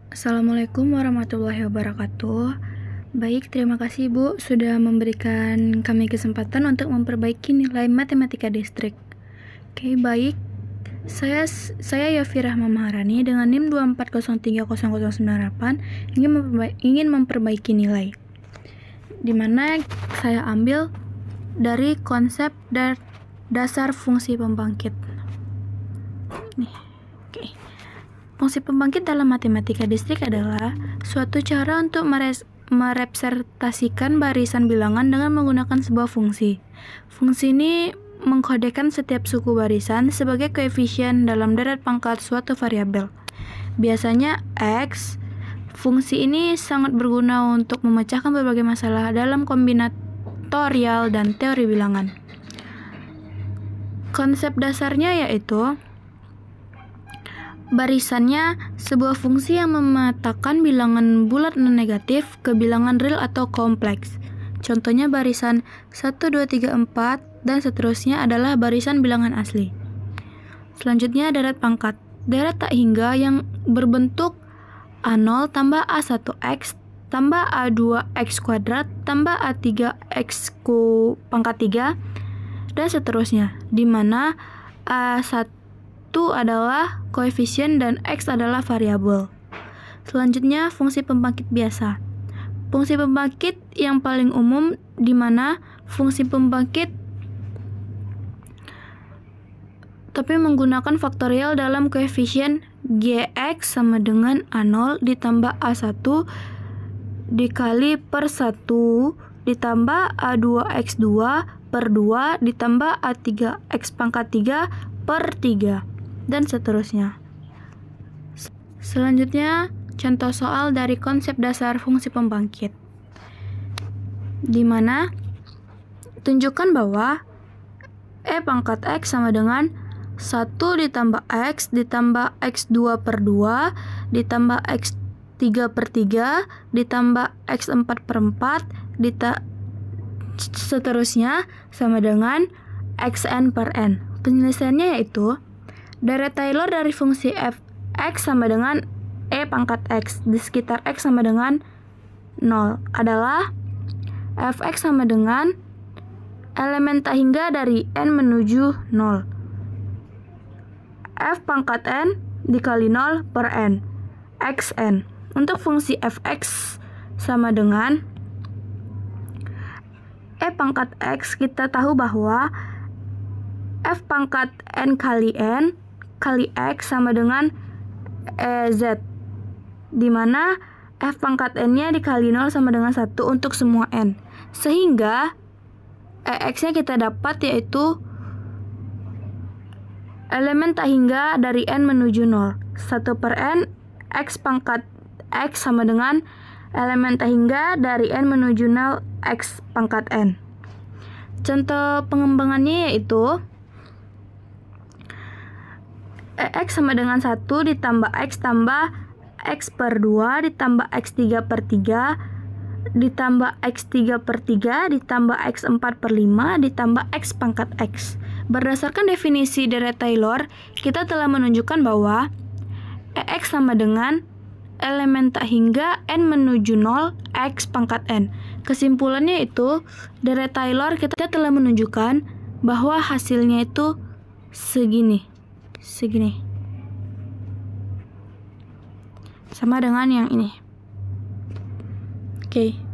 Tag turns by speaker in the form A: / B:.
A: Assalamualaikum warahmatullahi wabarakatuh. Baik, terima kasih Bu sudah memberikan kami kesempatan untuk memperbaiki nilai matematika distrik. Oke, baik. Saya Yofi Rahma Maharani dengan NIM 2403008 ingin memperbaiki nilai. Di mana saya ambil dari konsep dasar fungsi pembangkit. Nih. Oke. Fungsi pembangkit dalam matematika distrik adalah suatu cara untuk merepresentasikan barisan bilangan dengan menggunakan sebuah fungsi. Fungsi ini mengkodekan setiap suku barisan sebagai koefisien dalam deret pangkat suatu variabel. Biasanya X. Fungsi ini sangat berguna untuk memecahkan berbagai masalah dalam kombinatorial dan teori bilangan. Konsep dasarnya yaitu barisannya sebuah fungsi yang memetakan bilangan bulat non negatif ke bilangan real atau kompleks. Contohnya barisan 1, 2, 3, 4 dan seterusnya adalah barisan bilangan asli. Selanjutnya deret pangkat. Deret tak hingga yang berbentuk A0 tambah A1X tambah A2X kuadrat tambah A3X pangkat 3 dan seterusnya, di mana A1 adalah koefisien dan X adalah variabel. Selanjutnya fungsi pembangkit biasa. Fungsi pembangkit yang paling umum di mana fungsi pembangkit tapi menggunakan faktorial dalam koefisien Gx sama dengan A0 ditambah A1 dikali per 1 ditambah A2X2 per 2 ditambah A3X pangkat 3 per 3 dan seterusnya. Selanjutnya, contoh soal dari konsep dasar fungsi pembangkit. Di mana tunjukkan bahwa E pangkat X sama dengan 1 ditambah X ditambah X2 per 2 ditambah X3 per 3 ditambah X4 per 4 seterusnya sama dengan Xn per N. Penyelesaiannya yaitu deret Taylor dari fungsi f(x) sama dengan E pangkat X di sekitar X sama dengan 0 adalah fx sama dengan elemen tak hingga dari N menuju 0. F pangkat N dikali 0 per N, Xn. Untuk fungsi fx sama dengan E pangkat X, kita tahu bahwa F pangkat N kali N kali X sama dengan EZ, di mana F pangkat N-nya dikali 0 sama dengan 1 untuk semua N. Sehingga EX-nya kita dapat yaitu elemen tak hingga dari N menuju 0. 1 per N, X pangkat X sama dengan elemen tak hingga dari N menuju 0, X pangkat N. Contoh pengembangannya yaitu X sama dengan 1 ditambah X tambah X per 2 ditambah X3 per 3 ditambah X3 per 3 ditambah X4 per 5 ditambah X pangkat X. Berdasarkan definisi deret Taylor, kita telah menunjukkan bahwa EX sama dengan elemen tak hingga N menuju 0 X pangkat N. Kesimpulannya itu, deret Taylor kita telah menunjukkan bahwa hasilnya itu segini. Sama dengan yang ini. Oke.